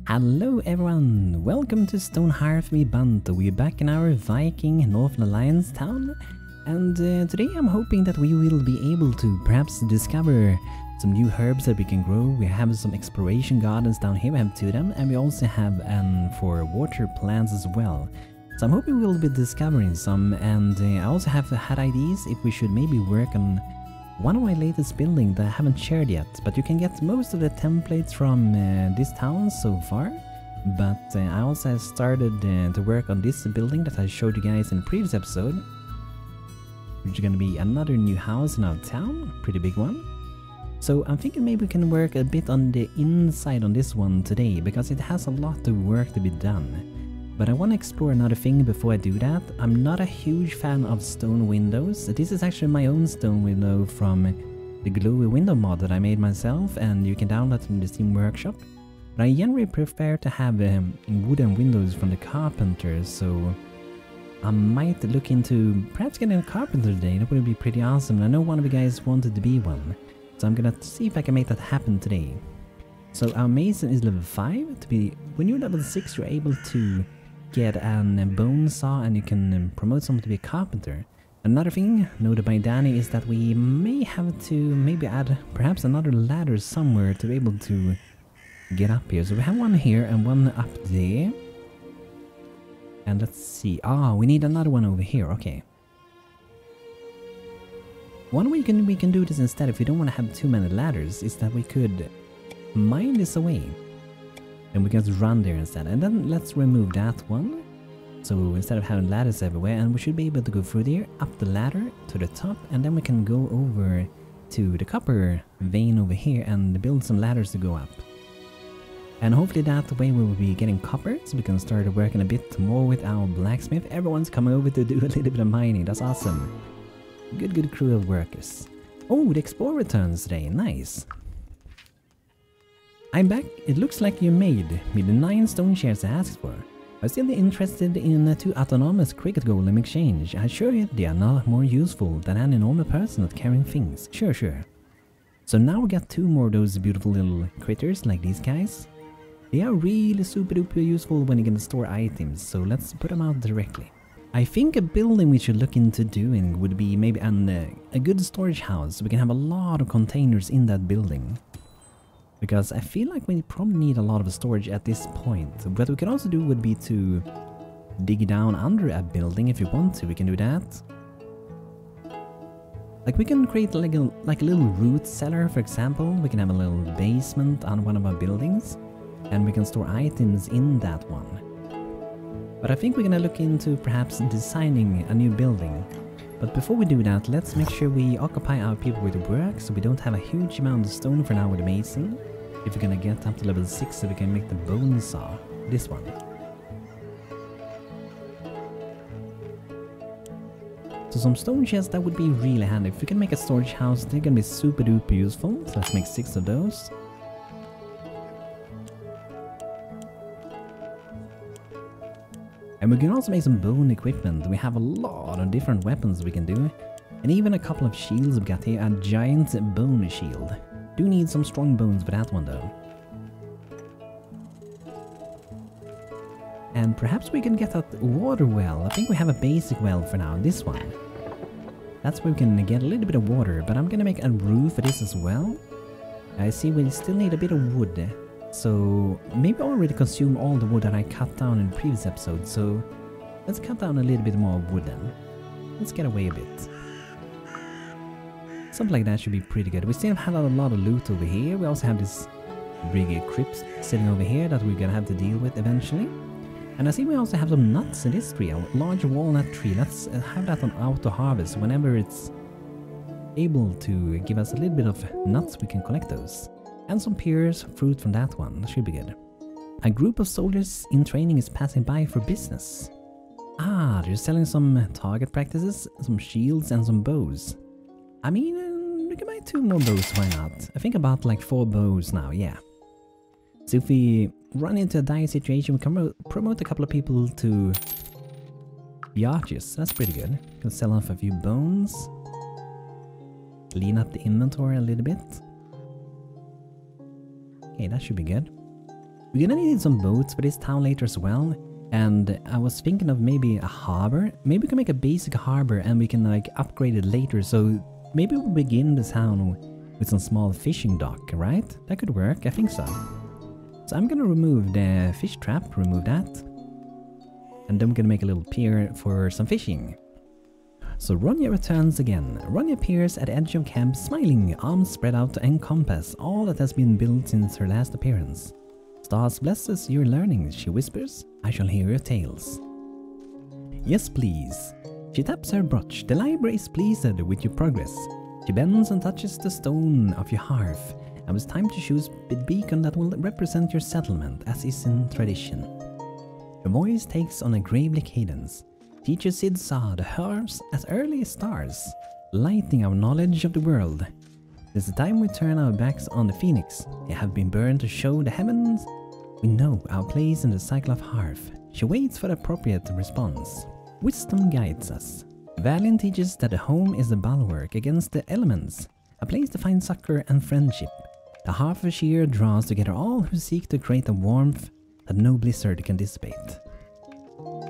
Hello everyone, welcome to Stonehearth with BANTO. We're back in our Viking Northern Alliance town, and today I'm hoping that we will be able to perhaps discover some new herbs that we can grow. We have some exploration gardens down here, we have 2 of them, and we also have for water plants as well. So I'm hoping we'll be discovering some, and I also have had ideas if we should maybe work on one of my latest buildings that I haven't shared yet, but you can get most of the templates from this town so far. But I also started to work on this building that I showed you guys in the previous episode, which is going to be another new house in our town, pretty big one. So I'm thinking maybe we can work a bit on the inside on this one today, because it has a lot of work to be done. But I want to explore another thing before I do that. I'm not a huge fan of stone windows. This is actually my own stone window from the glowy window mod that I made myself, and you can download it from the Steam Workshop. But I generally prefer to have wooden windows from the carpenter, so I might look into perhaps getting a carpenter today. That would be pretty awesome. I know one of you guys wanted to be one, so I'm gonna see if I can make that happen today. So our mason is level 5. When you're level 6, you're able to get a bone saw and you can promote someone to be a carpenter. Another thing noted by Danny is that we may have to maybe add perhaps another ladder somewhere to be able to get up here. So we have one here and one up there. And let's see. We need another one over here. Okay. One way we can do this instead, if we don't want to have too many ladders, is that we could mine this away. And we can just run there instead. And then let's remove that one. So instead of having ladders everywhere, and we should be able to go through there, up the ladder to the top, and then we can go over to the copper vein over here and build some ladders to go up. And hopefully that way we will be getting copper, so we can start working a bit more with our blacksmith. Everyone's coming over to do a little bit of mining. That's awesome. Good crew of workers. Oh, the explorer returns today. Nice. I'm back. It looks like you made me the 9 stone shares I asked for. I'm still interested in 2 autonomous cricket golem in exchange. I assure you they are not more useful than an normal person at carrying things. Sure. So now we got 2 more of those beautiful little critters like these guys. They are really super duper useful when you can store items, so let's put them out directly. I think a building we should look into doing would be maybe a good storage house, so we can have a lot of containers in that building. Because I feel like we probably need a lot of storage at this point. What we can also do would be to dig down under a building if you want to. We can do that. Like we can create like a little root cellar, for example. We can have a little basement on one of our buildings, and we can store items in that one. But I think we're gonna look into perhaps designing a new building. But before we do that, let's make sure we occupy our people with work, so we don't have a huge amount of stone for now with the mason. If we're gonna get up to level 6, so we can make the bone saw. This one. So some stone chests, that would be really handy. If we can make a storage house, they're gonna be super duper useful. So let's make 6 of those. And we can also make some bone equipment. We have a lot of different weapons we can do. And even a couple of shields we got here. A giant bone shield. Do need some strong bones for that one though. And perhaps we can get that water well. I think we have a basic well for now. This one. That's where we can get a little bit of water. But I'm gonna make a roof for this as well. I see we still need a bit of wood. So maybe I already consumed all the wood that I cut down in the previous episode, so let's cut down a little bit more wood then. Let's get away a bit. Something like that should be pretty good. We still have a lot of loot over here. We also have this big crypt sitting over here that we're gonna have to deal with eventually. And I see we also have some nuts in this tree, a large walnut tree. Let's have that on auto harvest. Whenever it's able to give us a little bit of nuts, we can collect those. And some pears, fruit from that one. That should be good. A group of soldiers in training is passing by for business. They're selling some target practices, some shields and some bows. I mean, we can buy 2 more bows, why not? I think about like 4 bows now, yeah. So if we run into a dire situation, we can promote a couple of people to be archers. That's pretty good. We can sell off a few bones. Clean up the inventory a little bit. Okay, that should be good. We're gonna need some boats for this town later as well. And I was thinking of maybe a harbor. Maybe we can make a basic harbor and we can like upgrade it later. So maybe we'll begin the town with some small fishing dock, right? That could work, I think so. So I'm gonna remove the fish trap, remove that. And then we're gonna make a little pier for some fishing. So Ronja returns again. Ronja appears at the edge of camp, smiling, arms spread out to encompass all that has been built since her last appearance. Stars blesses your learning, she whispers. I shall hear your tales. Yes, please. She taps her brooch. The library is pleased with your progress. She bends and touches the stone of your hearth. And it's time to choose a beacon that will represent your settlement, as is in tradition. Her voice takes on a gravely cadence. Teacher Sid saw the hearths as early as stars, lighting our knowledge of the world. Since the time we turn our backs on the phoenix, they have been burned to show the heavens. We know our place in the cycle of hearth. She waits for the appropriate response. Wisdom guides us. Valiant teaches that the home is a bulwark against the elements, a place to find succor and friendship. The hearth of cheer draws together all who seek to create a warmth that no blizzard can dissipate.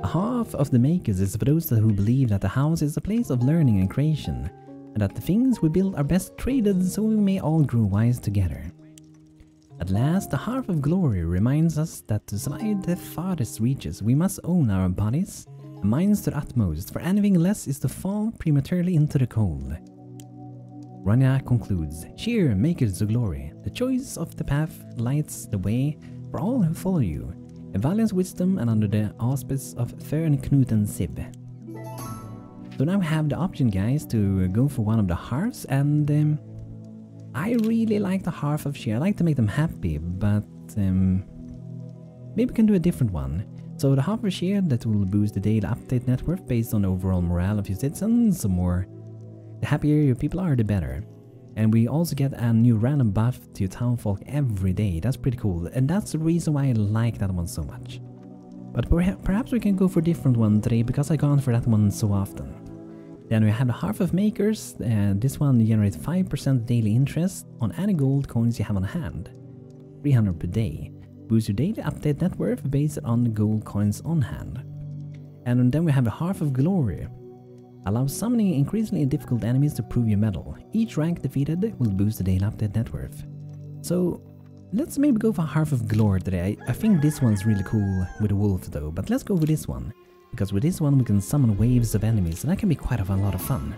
A hearth of the makers is for those who believe that the house is a place of learning and creation, and that the things we build are best traded so we may all grow wise together. At last, the Hearth of Glory reminds us that to survive the farthest reaches, we must own our bodies and minds to the utmost, for anything less is to fall prematurely into the cold. Ronja concludes, Cheer, makers of glory. The choice of the path lights the way for all who follow you. A valiant wisdom and under the auspice of Fern, Knut and Sib. So now we have the option, guys, to go for one of the hearths, and I really like the Hearth of Cheer. I like to make them happy, but maybe we can do a different one. So the Hearth of Cheer, that will boost the daily update net worth based on the overall morale of your citizens. The happier your people are, the better. And we also get a new random buff to your townfolk every day. That's pretty cool, and that's the reason why I like that one so much. But perhaps we can go for a different one today, because I've gone for that one so often. Then we have the Hearth of Makers. This one generates 5% daily interest on any gold coins you have on hand. 300 per day. Boost your daily update net worth based on the gold coins on hand. And then we have the Hearth of Glory. Allows summoning increasingly difficult enemies to prove your mettle. Each rank defeated will boost the daily update net worth. So let's maybe go for Hearth of Glory today. I think this one's really cool with the wolf though, but let's go with this one. Because with this one we can summon waves of enemies, and that can be quite a lot of fun.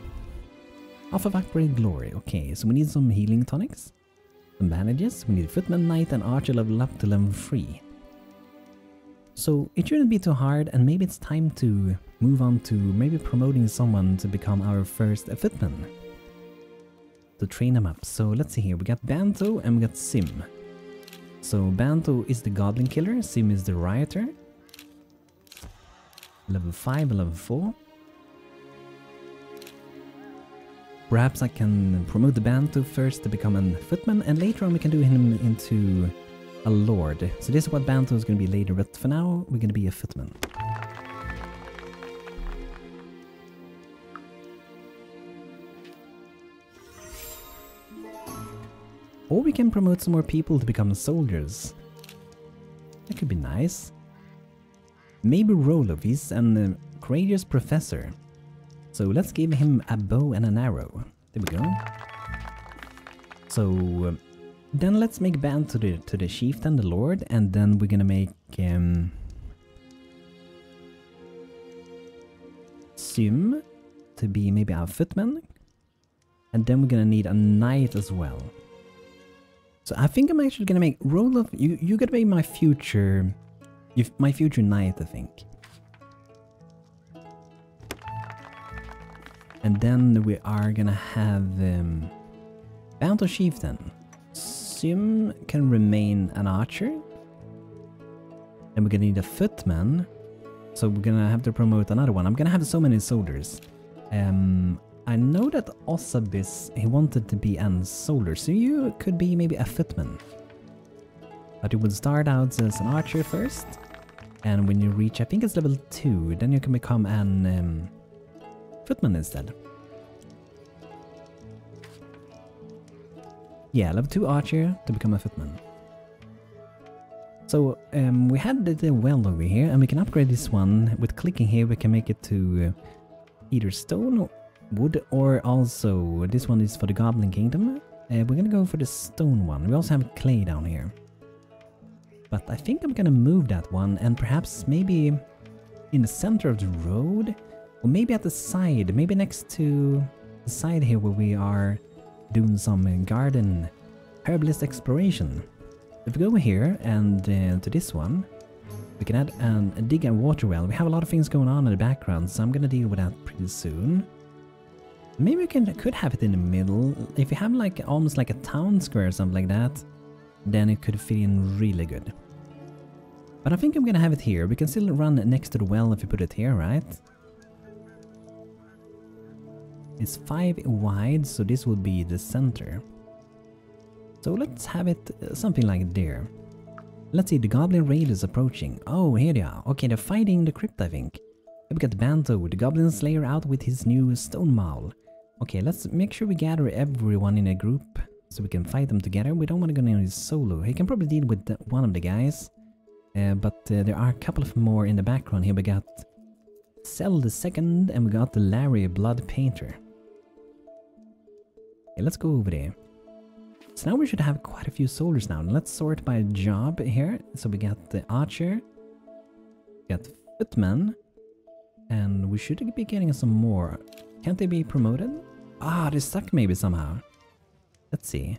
Off of Upgrade Glory. Okay, so we need some healing tonics, some bandages, we need Footman, Knight and Archer level up to level 3. So it shouldn't be too hard, and maybe it's time to move on to maybe promoting someone to become our first footman. To train them up. So let's see here, we got Banto and we got Sim. So Banto is the Goblin Killer, Sim is the Rioter. Level 5 and level 4. Perhaps I can promote the Banto first to become a footman, and later on we can do him into a lord. So this is what Banto is going to be later, but for now we're going to be a footman. Or we can promote some more people to become soldiers. That could be nice. Maybe Roloff, he's a courageous professor. So let's give him a bow and an arrow. There we go. So then let's make Band to the chieftain, the lord, and then we're gonna make Sim to be maybe our footman, and then we're gonna need a knight as well. So I think I'm actually gonna make Roloff. You gotta be my future. My future knight, I think. And then we are gonna have BANTO Chieftain. Sim can remain an archer. Then we're gonna need a footman. So we're gonna have to promote another one. I'm gonna have so many soldiers. I know that Osabis, he wanted to be a soldier, so you could be maybe a footman. But you would start out as an archer first, and when you reach, I think it's level 2, then you can become an footman instead. Yeah, level 2 archer to become a footman. So we had the well over here, and we can upgrade this one. With clicking here, we can make it to either stone, wood, or also this one is for the Goblin Kingdom. We're gonna go for the stone one. We also have clay down here. But I think I'm gonna move that one, and perhaps maybe in the center of the road, or maybe at the side, maybe next to the side here where we are doing some garden herbalist exploration. If we go here and to this one, we can add a dig and water well. We have a lot of things going on in the background, so I'm gonna deal with that pretty soon. Maybe we could have it in the middle. If you have like almost like a town square or something like that, then it could fit in really good. But I think I'm gonna have it here. We can still run next to the well if you put it here, right? It's 5 wide, so this will be the center. So let's have it something like there. Let's see, the Goblin raid is approaching. Oh, here they are. Okay, they're fighting the crypt, I think. We got BANTO, the Goblin Slayer, out with his new stone maul. Okay, let's make sure we gather everyone in a group so we can fight them together. We don't want to go in solo. He can probably deal with one of the guys. But there are a couple of more in the background here. We got Cell the Second, and we got the Larry Blood Painter. Okay, let's go over there. So now we should have quite a few soldiers now. Let's sort by job here. So we got the Archer, we got Footman, and we should be getting some more. Can't they be promoted? Ah, they're stuck maybe somehow. Let's see.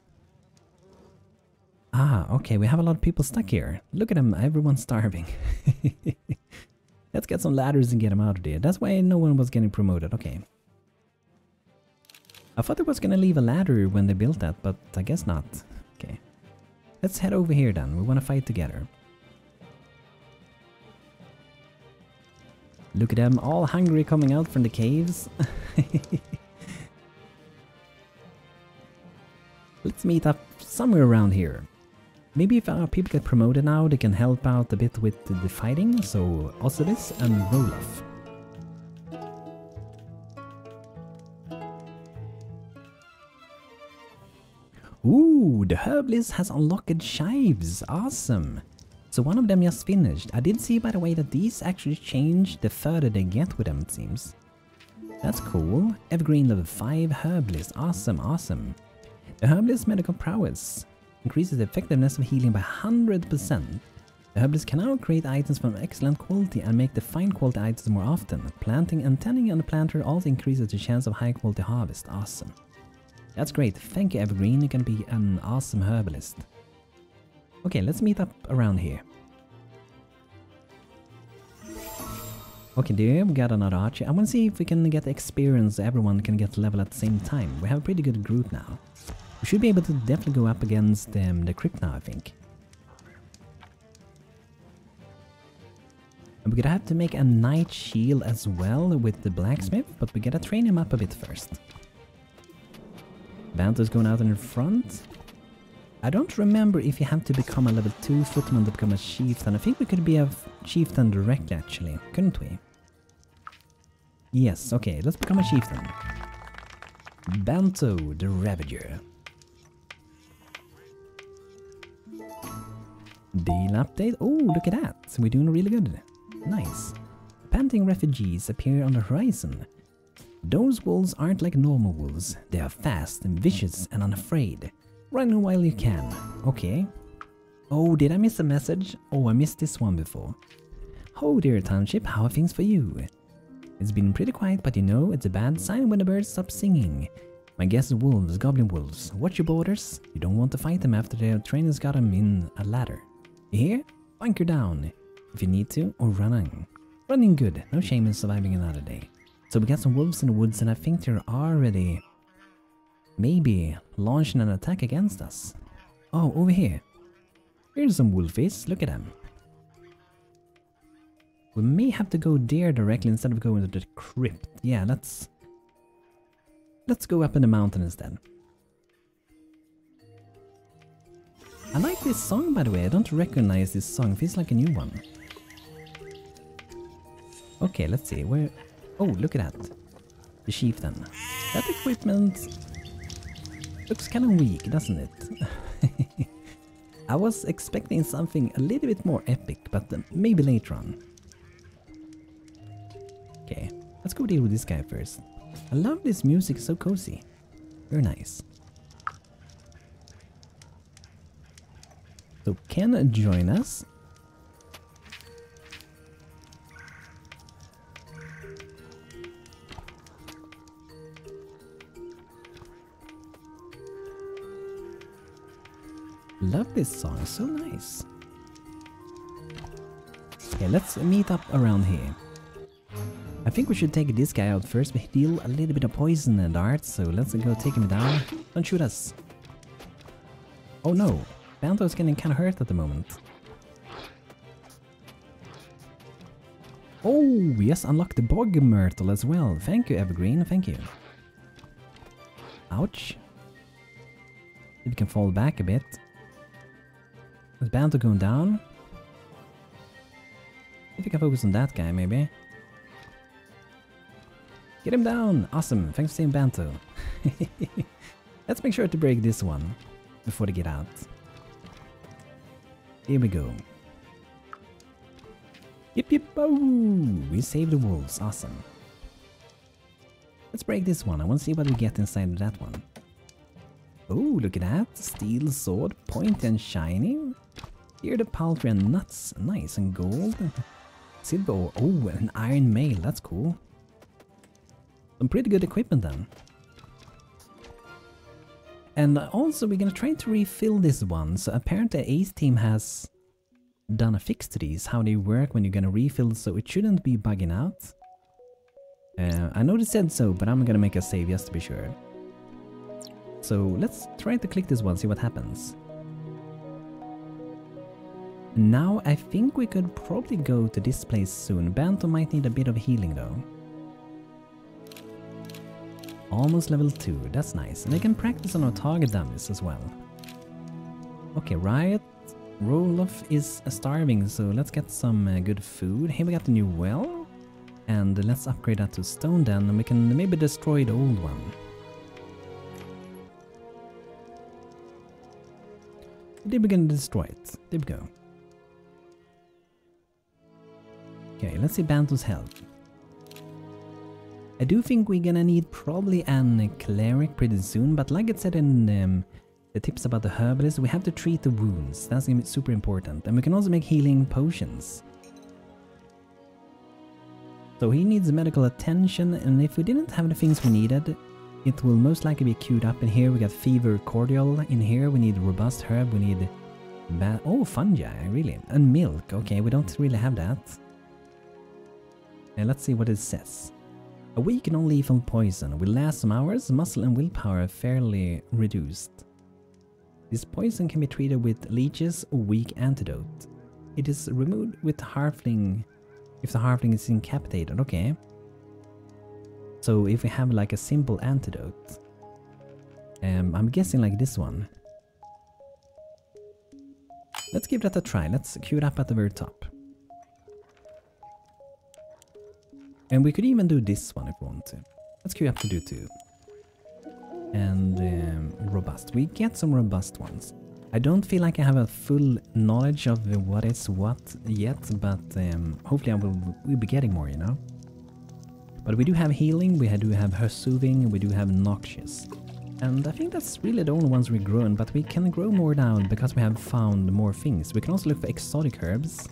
Ah, okay, we have a lot of people stuck here. Look at them, everyone's starving. Let's get some ladders and get them out of there. That's why no one was getting promoted, okay. I thought it was gonna leave a ladder when they built that, but I guess not. Okay. Let's head over here then, we wanna fight together. Look at them, all hungry coming out from the caves. Let's meet up somewhere around here. Maybe if our people get promoted now, they can help out a bit with the fighting. So Osiris and Roloff. Ooh, the herbalist has unlocked chives. Awesome. So one of them just finished. I did see, by the way, that these actually change the further they get with them, it seems. That's cool. Evergreen level 5 herbalist. Awesome, awesome. The herbalist medical prowess increases the effectiveness of healing by 100%. The herbalist can now create items from excellent quality and make the fine quality items more often. Planting and tending on the planter also increases the chance of high quality harvest. Awesome. That's great. Thank you, Evergreen. You can be an awesome herbalist. Okay, let's meet up around here. Okay, there we got another archer. I want to see if we can get experience. Everyone can get level at the same time. We have a pretty good group now. We should be able to definitely go up against the crypt now, I think. And we're gonna have to make a knight shield as well with the blacksmith, but we gotta train him up a bit first. BANTO's going out in the front. I don't remember if you have to become a level 2 footman to become a chieftain. I think we could be a chieftain directly, actually, couldn't we? Yes, okay, let's become a chieftain. BANTO the Ravager. Deal update. Oh, look at that. We're doing really good. Nice. Panting refugees appear on the horizon. Those wolves aren't like normal wolves. They are fast and vicious and unafraid. Run while you can. Okay. Oh, did I miss a message? Oh, I missed this one before. Oh dear township, how are things for you? It's been pretty quiet, but you know, it's a bad sign when the birds stop singing. My guess is wolves, goblin wolves. Watch your borders. You don't want to fight them after their trainers got them in a ladder. You hear? Bunker down. If you need to, or running. Running good. No shame in surviving another day. So we got some wolves in the woods, and I think they're already maybe launching an attack against us. Oh, over here. Here's some wolfies. Look at them. We may have to go there directly instead of going to the crypt. Yeah, let's go up in the mountain instead. I like this song, by the way. I don't recognize this song. It feels like a new one. Okay, let's see. Where? Oh, look at that. The chieftain. That equipment looks kind of weak, doesn't it? I was expecting something a little bit more epic, but maybe later on. Okay, let's go deal with this guy first. I love this music, so cozy. Very nice. So Ken join us. Love this song, so nice. Okay, let's meet up around here. I think we should take this guy out first. We deal a little bit of poison and darts, so let's go take him down. Don't shoot us. Oh no, BANTO is getting kind of hurt at the moment. Oh, yes, unlock the bog myrtle as well. Thank you, Evergreen, thank you. Ouch. If we can fall back a bit. Is BANTO going down? If we can focus on that guy, maybe. Get him down! Awesome, thanks for saying BANTO. Let's make sure to break this one before they get out. Here we go. Yip yip oh! We saved the wolves, awesome. Let's break this one, I want to see what we get inside of that one. Oh, look at that! Steel sword, pointy and shiny. Here the poultry and nuts, nice, and gold. Silver ore, oh, an iron mail, that's cool. Some pretty good equipment then. And also we're gonna try to refill this one. So apparently Ace team has done a fix to these, how they work when you're gonna refill, so it shouldn't be bugging out. I know they said so, but I'm gonna make a save just to be sure. So let's try to click this one, see what happens. Now I think we could probably go to this place soon. BANTO might need a bit of healing though. Almost level 2, that's nice. And they can practice on our target dummies as well. Okay, Riot Roloff is starving, so let's get some good food. Here we got the new well. And let's upgrade that to stone then, and we can maybe destroy the old one. Did we gonna destroy it? There we go. Okay, let's see BANTO's health. I do think we're gonna need probably an cleric pretty soon, but like it said in the tips about the herbalist, we have to treat the wounds. That's gonna be super important. And we can also make healing potions. So he needs medical attention, and if we didn't have the things we needed, it will most likely be queued up in here. We got fever cordial in here, we need robust herb, we need oh, fungi, really, and milk. Okay, we don't really have that. And let's see what it says. A weak non-lethal poison will last some hours, muscle and willpower fairly reduced. This poison can be treated with leeches or weak antidote. It is removed with Hearthling if the Hearthling is incapacitated, okay. So if we have like a simple antidote, I'm guessing like this one. Let's give that a try, let's queue it up at the very top. And we could even do this one if we want to. Let's queue up to do 2. And robust. We get some robust ones. I don't feel like I have a full knowledge of what is what yet, but hopefully we'll be getting more, you know. But we do have healing, we do have her soothing, we do have noxious. And I think that's really the only ones we're growing, but we can grow more now because we have found more things. We can also look for exotic herbs.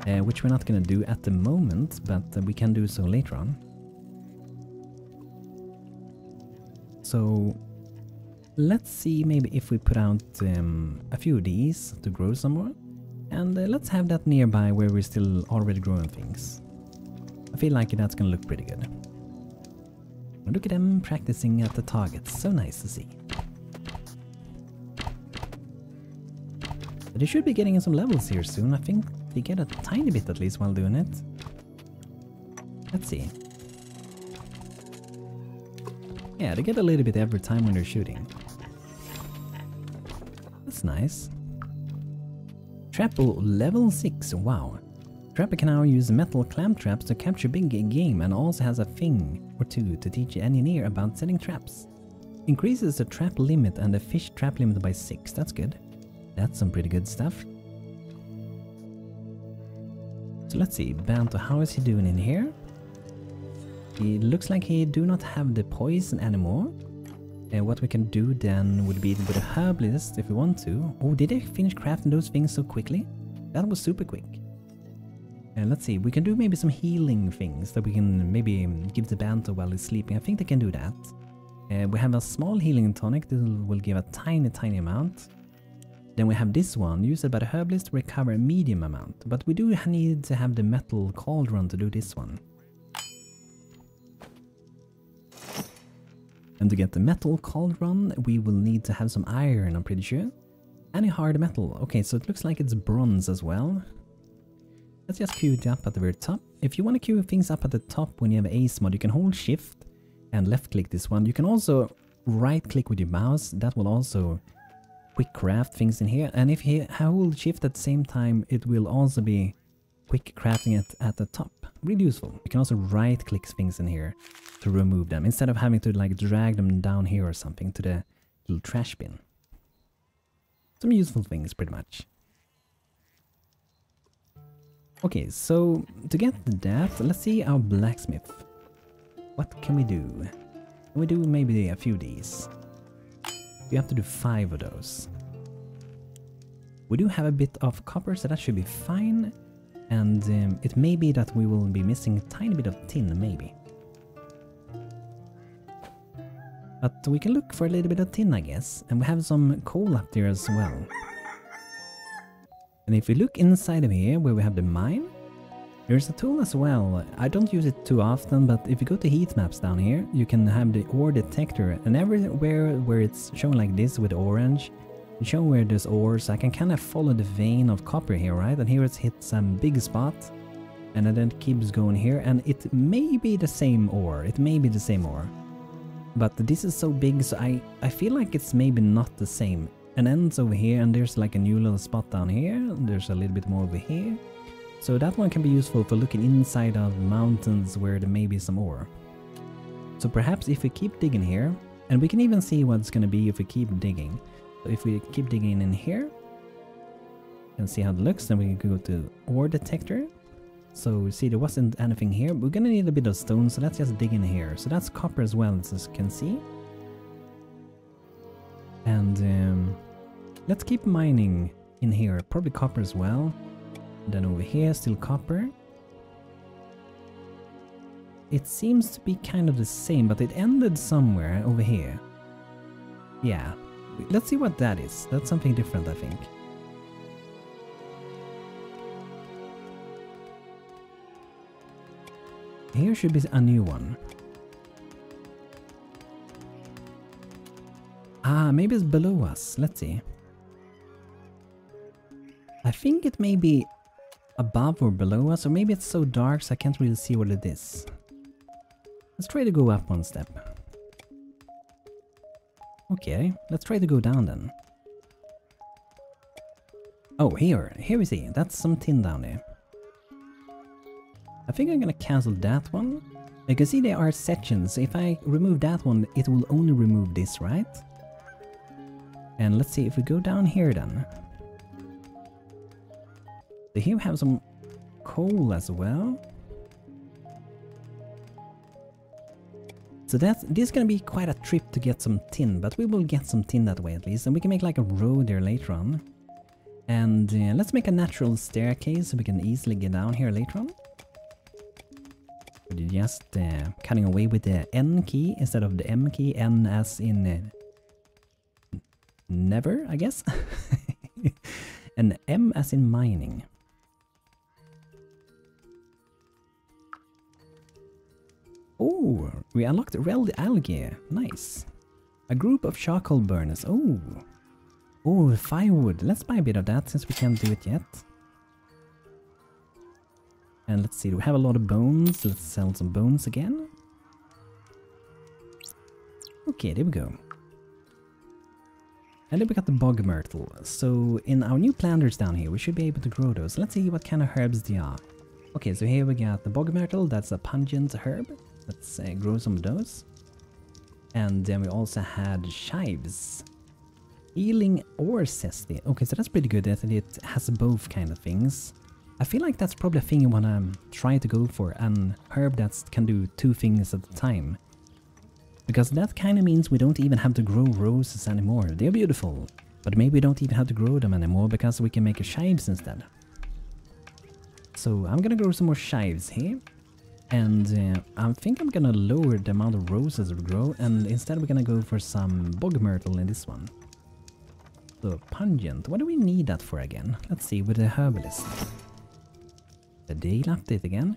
Which we're not gonna do at the moment, but we can do so later on. So let's see maybe if we put out a few of these to grow some more. And let's have that nearby where we're still already growing things. I feel like that's gonna look pretty good. And look at them practicing at the targets, so nice to see. But they should be getting some levels here soon, I think. They get a tiny bit at least while doing it. Let's see. Yeah, they get a little bit every time when they're shooting. That's nice. Trapple level 6, wow. Trapper can now use metal clamp traps to capture big game and also has a thing or two to teach the engineer about setting traps. Increases the trap limit and the fish trap limit by 6, that's good. That's some pretty good stuff. So let's see, BANTO, how is he doing in here? It looks like he do not have the poison anymore. And what we can do then would be with a herbalist if we want to. Oh, did they finish crafting those things so quickly? That was super quick. And let's see, we can do maybe some healing things that we can maybe give to BANTO while he's sleeping. I think they can do that. We have a small healing tonic that will give a tiny amount. Then we have this one, used by the herbalist to recover a medium amount. But we do need to have the metal cauldron to do this one. And to get the metal cauldron, we will need to have some iron, I'm pretty sure. Any hard metal. Okay, so it looks like it's bronze as well. Let's just queue it up at the very top. If you want to queue things up at the top when you have Ace mod, you can hold shift and left click this one. You can also right click with your mouse. That will also quick craft things in here. And if you hold shift at the same time, it will also be quick crafting it at the top. Really useful. You can also right click things in here to remove them instead of having to like drag them down here or something to the little trash bin. Some useful things pretty much. Okay, so to get that, let's see our blacksmith. What can we do? Can we do maybe a few of these? We have to do 5 of those. We do have a bit of copper, so that should be fine. And it may be that we will be missing a tiny bit of tin, maybe. But we can look for a little bit of tin, I guess. And we have some coal up there as well. And if we look inside of here, where we have the mine, there's a tool as well. I don't use it too often, but if you go to heat maps down here, you can have the ore detector. And everywhere where it's shown like this with orange, it's shown where there's ores. I can kind of follow the vein of copper here, right? And here it's hit some big spot. And then it keeps going here. And it may be the same ore. It may be the same ore. But this is so big, so I feel like it's maybe not the same. And ends over here, and there's like a new little spot down here. There's a little bit more over here. So that one can be useful for looking inside of mountains where there may be some ore. So perhaps if we keep digging here, and we can even see what it's going to be if we keep digging. So if we keep digging in here, and see how it looks, then we can go to ore detector. So see, there wasn't anything here. We're going to need a bit of stone, so let's just dig in here. So that's copper as well, as you can see. And let's keep mining in here, probably copper as well. And then over here, still copper. It seems to be kind of the same, but it ended somewhere over here. Yeah, let's see what that is. That's something different, I think. Here should be a new one. Ah, maybe it's below us. Let's see. I think it may be above or below us, or maybe it's so dark so I can't really see what it is. Let's try to go up one step. Okay, let's try to go down then. Oh, here we see. That's some tin down there. I think I'm gonna cancel that one. You can see there are sections. If I remove that one, it will only remove this, right? And let's see if we go down here then. So here we have some coal as well. So this is gonna be quite a trip to get some tin, but we will get some tin that way at least. And we can make like a road there later on. And let's make a natural staircase so we can easily get down here later on. We're just cutting away with the N key instead of the M key. N as in never, I guess. And M as in mining. Oh, we unlocked Reld Algae. Nice. A group of charcoal burners. Oh. Oh, firewood. Let's buy a bit of that since we can't do it yet. And let's see, we have a lot of bones. Let's sell some bones again. Okay, there we go. And then we got the bog myrtle. So in our new planters down here, we should be able to grow those. Let's see what kind of herbs they are. Okay, so here we got the bog myrtle. That's a pungent herb. Let's grow some of those. And then we also had chives. Healing or zesty. Okay, so that's pretty good that it has both kind of things. I feel like that's probably a thing you wanna try to go for, an herb that can do two things at a time. Because that kind of means we don't even have to grow roses anymore. They're beautiful, but maybe we don't even have to grow them anymore because we can make chives instead. So I'm gonna grow some more chives here. And I think I'm gonna lower the amount of roses we grow, and instead we're gonna go for some bog myrtle in this one. So pungent, what do we need that for again? Let's see, with the herbalist. The day update again.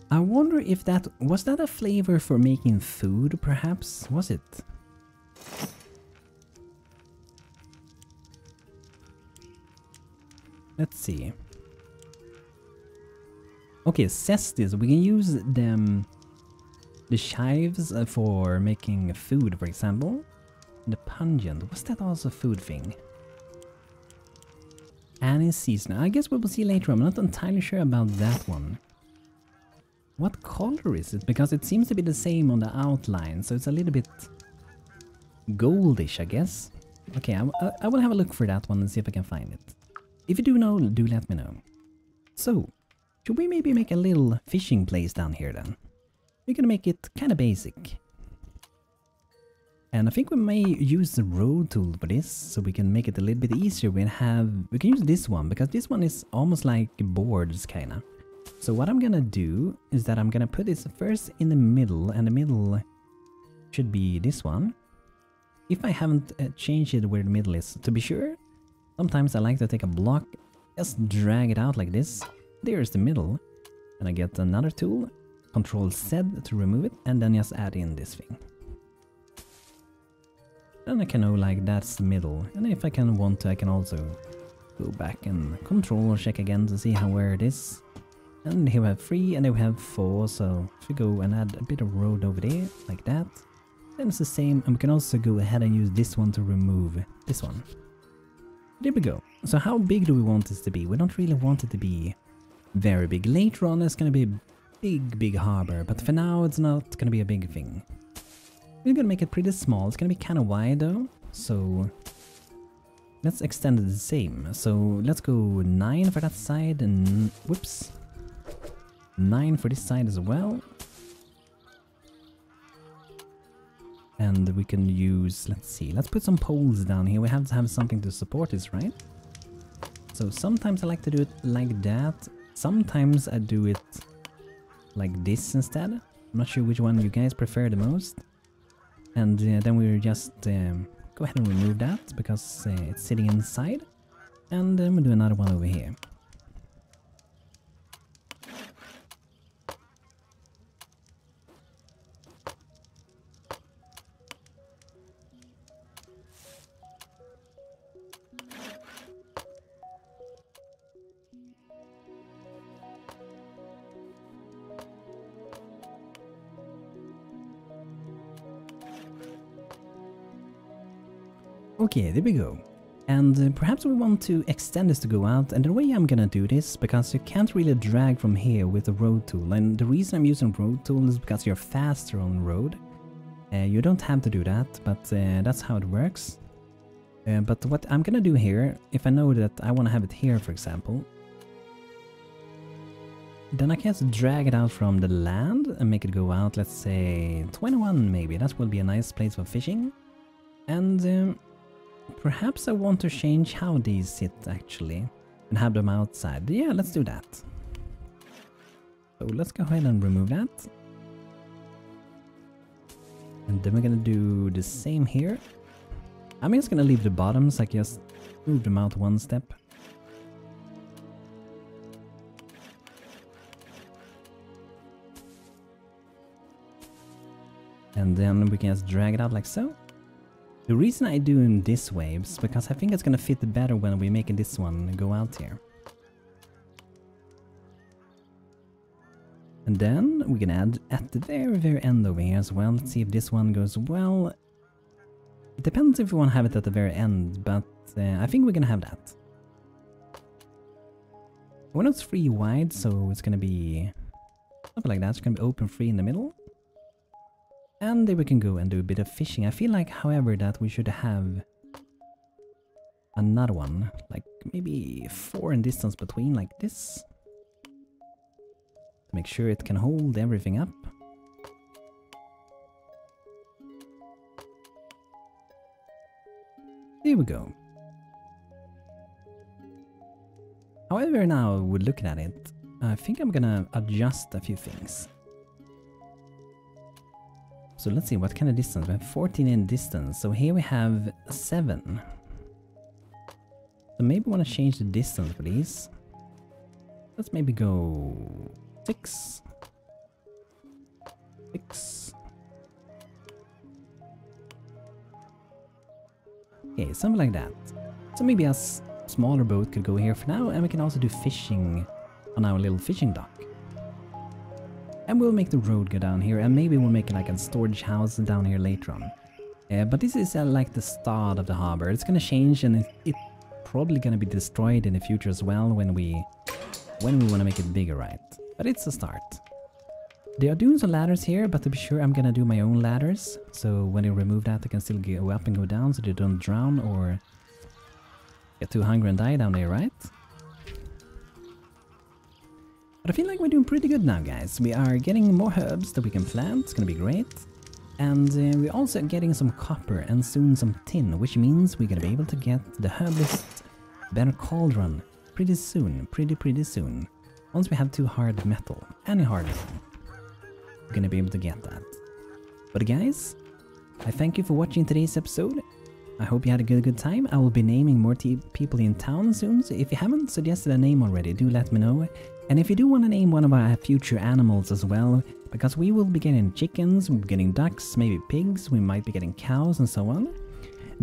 I wonder if that was that a flavor for making food, perhaps? Was it? Let's see. Okay, zesties. We can use them, the chives for making food, for example. The pungent, was that also a food thing? And in season, I guess we will see later. I'm not entirely sure about that one. What color is it? Because it seems to be the same on the outline, so it's a little bit goldish, I guess. Okay, I will have a look for that one and see if I can find it. If you do know, do let me know. So, should we maybe make a little fishing place down here then? We're gonna make it kind of basic. And I think we may use the road tool for this, so we can make it a little bit easier. We can use this one, because this one is almost like boards, kinda. So what I'm gonna do is that I'm gonna put this first in the middle, and the middle should be this one. If I haven't changed it where the middle is, to be sure, sometimes I like to take a block, just drag it out like this. There's the middle. And I get another tool, Control Z to remove it, and then just add in this thing. Then I can know like that's the middle, and if I want to, I can also go back and control check again to see where it is. And here we have 3 and then we have 4, so if we go and add a bit of road over there, like that, then it's the same, and we can also go ahead and use this one to remove this one. There we go. So how big do we want this to be? We don't really want it to be very big. Later on it's gonna be a big harbor, but for now it's not gonna be a big thing. We're gonna make it pretty small. It's gonna be kind of wide though, so let's extend it the same. So let's go 9 for that side, and whoops, 9 for this side as well. And we can use, let's see, let's put some poles down here. We have to have something to support this, right? So sometimes I like to do it like that. Sometimes I do it like this instead. I'm not sure which one you guys prefer the most. And then we'll just go ahead and remove that because it's sitting inside. And then we'll do another one over here. Okay, there we go. And perhaps we want to extend this to go out, and the way I'm gonna do this, because you can't really drag from here with the road tool, and the reason I'm using road tool is because you're faster on the road. You don't have to do that, but that's how it works. But what I'm gonna do here, if I know that I want to have it here, for example, then I can just drag it out from the land and make it go out, let's say 21 maybe. That will be a nice place for fishing. And perhaps I want to change how these sit actually and have them outside. Yeah, let's do that. So let's go ahead and remove that. And then we're gonna do the same here. I'm just gonna leave the bottoms, like just move them out one step. And then we can just drag it out like so. The reason I do in this way is because I think it's gonna fit better when we make this one go out here. And then we can add at the very end over here as well. Let's see if this one goes well. It depends if we want to have it at the very end, but I think we're gonna have that. When it's 3 wide, so it's gonna be something like that. It's gonna be open 3 in the middle. And then we can go and do a bit of fishing. I feel like, however, that we should have another one, like maybe 4 in distance between, like this. To make sure it can hold everything up. There we go. However, now we're looking at it, I think I'm gonna adjust a few things. So let's see, what kind of distance? We have 14 in distance, so here we have 7. So maybe we want to change the distance for these. Let's maybe go 6. 6. Okay, something like that. So maybe a smaller boat could go here for now, and we can also do fishing on our little fishing dock. And we'll make the road go down here, and maybe we'll make like a storage house down here later on. But this is like the start of the harbor. It's gonna change, and it's probably gonna be destroyed in the future as well when we want to make it bigger, right? But it's a start. They are doing some ladders here, but to be sure, I'm gonna do my own ladders. So when they remove that, they can still go up and go down, so they don't drown or get too hungry and die down there, right? But I feel like we're doing pretty good now, guys. We are getting more herbs that we can plant. It's gonna be great. And we're also getting some copper and soon some tin, which means we're gonna be able to get the herbalist better cauldron pretty soon. Pretty soon. Once we have 2 hard metal, any hard metal, we're gonna be able to get that. But guys, I thank you for watching today's episode. I hope you had a good time. I will be naming more people in town soon, so if you haven't suggested a name already, do let me know. And if you do want to name one of our future animals as well, because we will be getting chickens, we'll be getting ducks, maybe pigs, we might be getting cows and so on.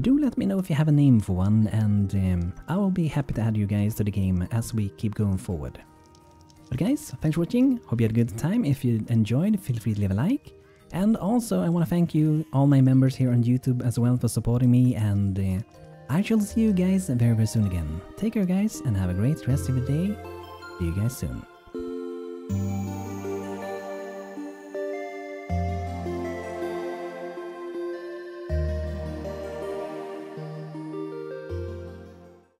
Do let me know if you have a name for one, and I will be happy to add you guys to the game as we keep going forward. But guys, thanks for watching, hope you had a good time. If you enjoyed, feel free to leave a like. And also, I want to thank you, all my members here on YouTube as well, for supporting me, and I shall see you guys very soon again. Take care guys, and have a great rest of your day. See you guys soon.